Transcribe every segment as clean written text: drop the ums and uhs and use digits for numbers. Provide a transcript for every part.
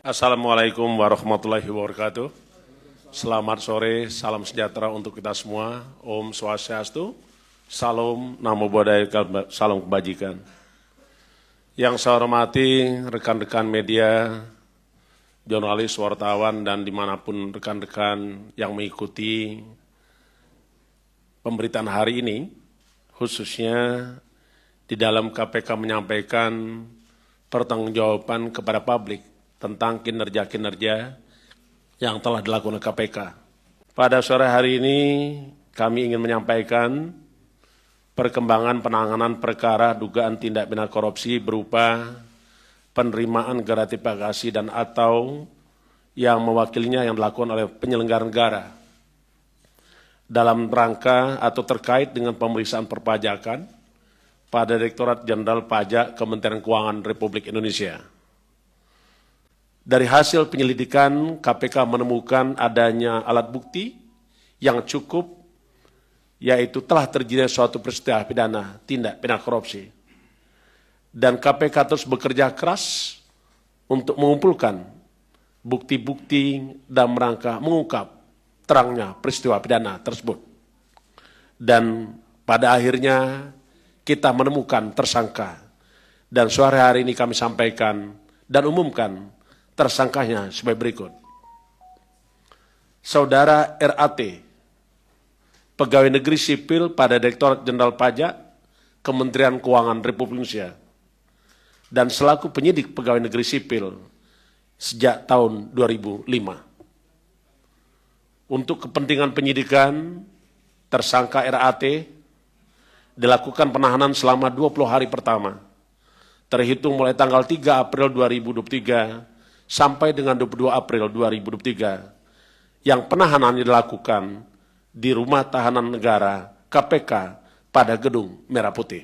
Assalamualaikum warahmatullahi wabarakatuh. Selamat sore, salam sejahtera untuk kita semua. Om Swastiastu, Salam Namo Buddhaya, salam kebajikan. Yang saya hormati rekan-rekan media, jurnalis, wartawan, dan dimanapun rekan-rekan yang mengikuti pemberitaan hari ini, khususnya di dalam KPK menyampaikan pertanggungjawaban kepada publik tentang kinerja-kinerja yang telah dilakukan KPK. Pada sore hari ini kami ingin menyampaikan perkembangan penanganan perkara dugaan tindak pidana korupsi berupa penerimaan gratifikasi dan atau yang mewakilinya yang dilakukan oleh penyelenggara negara dalam rangka atau terkait dengan pemeriksaan perpajakan pada Direktorat Jenderal Pajak Kementerian Keuangan Republik Indonesia. Dari hasil penyelidikan, KPK menemukan adanya alat bukti yang cukup, yaitu telah terjadi suatu peristiwa pidana, tindak pidana korupsi. Dan KPK terus bekerja keras untuk mengumpulkan bukti-bukti dalam rangka mengungkap terangnya peristiwa pidana tersebut. Dan pada akhirnya kita menemukan tersangka. Dan sore hari ini kami sampaikan dan umumkan tersangkanya sebagai berikut. Saudara RAT, pegawai negeri sipil pada Direktorat Jenderal Pajak Kementerian Keuangan Republik Indonesia dan selaku penyidik pegawai negeri sipil sejak tahun 2005. Untuk kepentingan penyidikan, tersangka RAT dilakukan penahanan selama 20 hari pertama, terhitung mulai tanggal 3 April 2023 sampai dengan 22 April 2023, yang penahanannya dilakukan di Rumah Tahanan Negara KPK pada Gedung Merah Putih.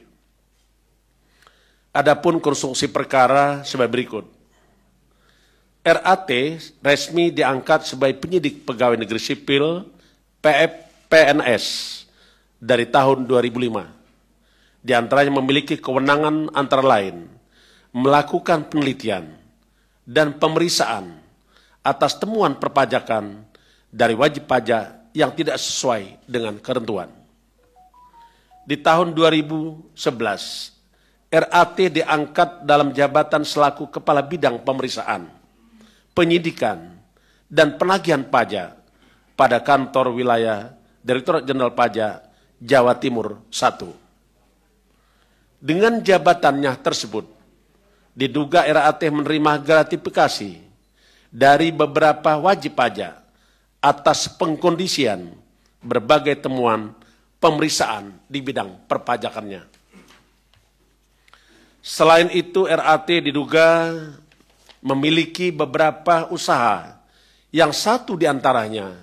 Adapun konstruksi perkara sebagai berikut. RAT resmi diangkat sebagai penyidik pegawai negeri sipil PNS dari tahun 2005. Di antaranya memiliki kewenangan antara lain melakukan penelitian dan pemeriksaan atas temuan perpajakan dari wajib pajak yang tidak sesuai dengan ketentuan. Di tahun 2011, RAT diangkat dalam jabatan selaku Kepala Bidang Pemeriksaan, Penyidikan, dan Penagihan Pajak pada kantor wilayah Direktorat Jenderal Pajak Jawa Timur I. Dengan jabatannya tersebut, diduga RAT menerima gratifikasi dari beberapa wajib pajak atas pengkondisian berbagai temuan pemeriksaan di bidang perpajakannya. Selain itu, RAT diduga memiliki beberapa usaha, yang satu diantaranya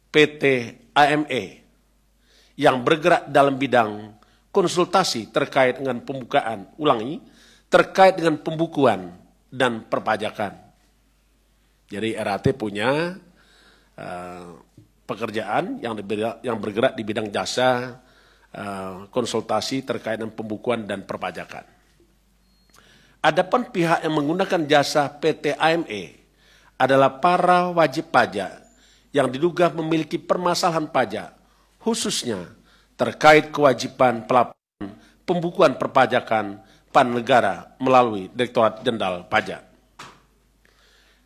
PT AME, yang bergerak dalam bidang konsultasi terkait dengan terkait dengan pembukuan dan perpajakan. Jadi RAT punya pekerjaan yang bergerak di bidang jasa konsultasi terkait dengan pembukuan dan perpajakan. Adapun pihak yang menggunakan jasa PT AME adalah para wajib pajak yang diduga memiliki permasalahan pajak, khususnya terkait kewajiban pelaporan pembukuan perpajakan negara melalui Direktorat Jenderal Pajak.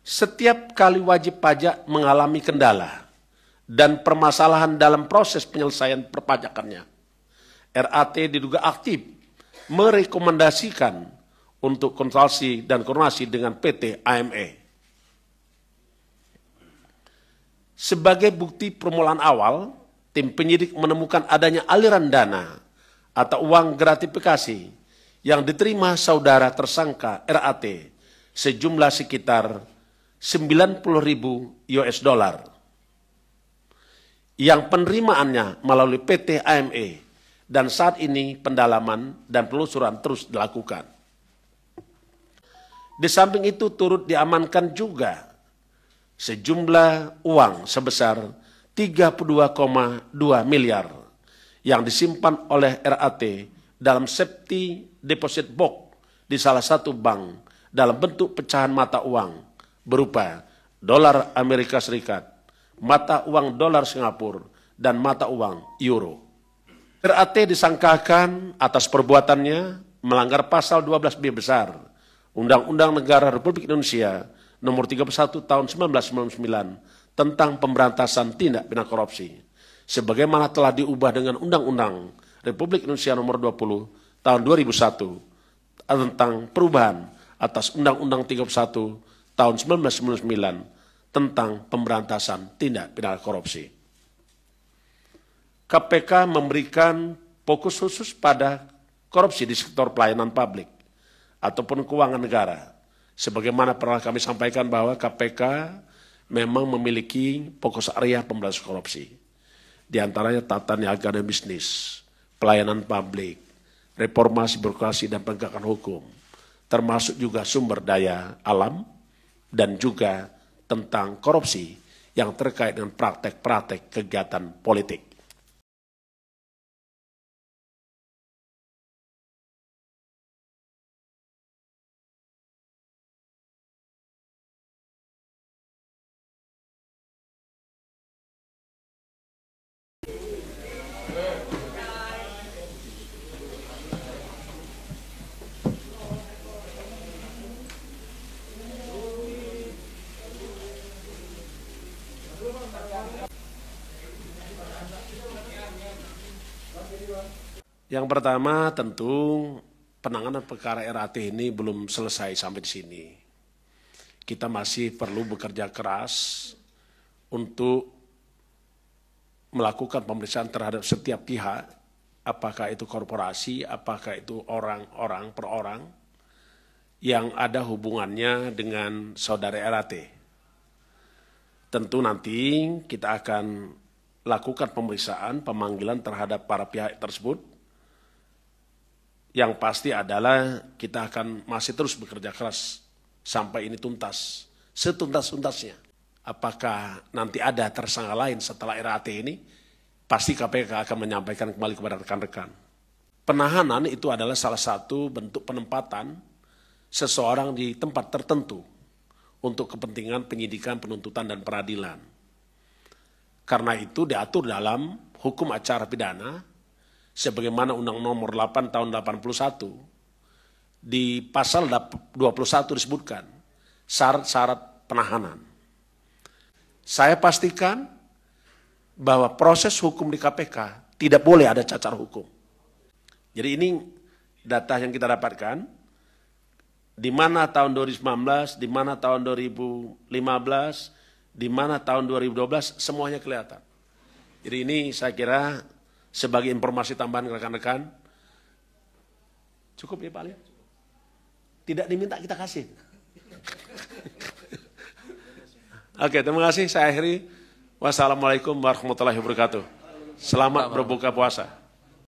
Setiap kali wajib pajak mengalami kendala dan permasalahan dalam proses penyelesaian perpajakannya, RAT diduga aktif merekomendasikan untuk konsultasi dan koordinasi dengan PT AME. Sebagai bukti permulaan awal, tim penyidik menemukan adanya aliran dana atau uang gratifikasi yang diterima saudara tersangka RAT sejumlah sekitar 90.000 US dollar. Yang penerimaannya melalui PT AME dan saat ini pendalaman dan penelusuran terus dilakukan. Di samping itu turut diamankan juga sejumlah uang sebesar 32,2 miliar yang disimpan oleh RAT dalam safety deposit box di salah satu bank dalam bentuk pecahan mata uang berupa dolar Amerika Serikat, mata uang dolar Singapura, dan mata uang euro. RAT disangkakan atas perbuatannya melanggar pasal 12B besar Undang-Undang Negara Republik Indonesia nomor 31 tahun 1999 tentang pemberantasan tindak pidana korupsi, sebagaimana telah diubah dengan Undang-Undang Republik Indonesia nomor 20 tahun 2001 tentang perubahan atas Undang-Undang 31 tahun 1999 tentang pemberantasan tindak pidana korupsi. KPK memberikan fokus khusus pada korupsi di sektor pelayanan publik ataupun keuangan negara. Sebagaimana pernah kami sampaikan bahwa KPK memang memiliki fokus area pemberantasan korupsi. Di antaranya tata niaga dan bisnis, pelayanan publik, reformasi birokrasi dan penegakan hukum, termasuk juga sumber daya alam, dan juga tentang korupsi yang terkait dengan praktek-praktek kegiatan politik. Yang pertama tentu penanganan perkara RAT ini belum selesai sampai di sini. Kita masih perlu bekerja keras untuk melakukan pemeriksaan terhadap setiap pihak, apakah itu korporasi, apakah itu orang-orang per orang yang ada hubungannya dengan saudara RAT. Tentu nanti kita akan lakukan pemeriksaan, pemanggilan terhadap para pihak tersebut. Yang pasti adalah kita akan masih terus bekerja keras sampai ini tuntas, setuntas-tuntasnya. Apakah nanti ada tersangka lain setelah RAT ini, pasti KPK akan menyampaikan kembali kepada rekan-rekan. Penahanan itu adalah salah satu bentuk penempatan seseorang di tempat tertentu untuk kepentingan penyidikan, penuntutan, dan peradilan. Karena itu diatur dalam hukum acara pidana, sebagaimana Undang Nomor 8 tahun 81, di pasal 21 disebutkan syarat-syarat penahanan. Saya pastikan bahwa proses hukum di KPK tidak boleh ada cacat hukum. Jadi ini data yang kita dapatkan, di mana tahun 2019, di mana tahun 2015, di mana tahun 2012, semuanya kelihatan. Jadi ini saya kira sebagai informasi tambahan rekan-rekan, cukup ya Pak Ali? Tidak diminta kita kasih. Oke, terima kasih. Saya akhiri. Wassalamualaikum warahmatullahi wabarakatuh. Selamat berbuka puasa.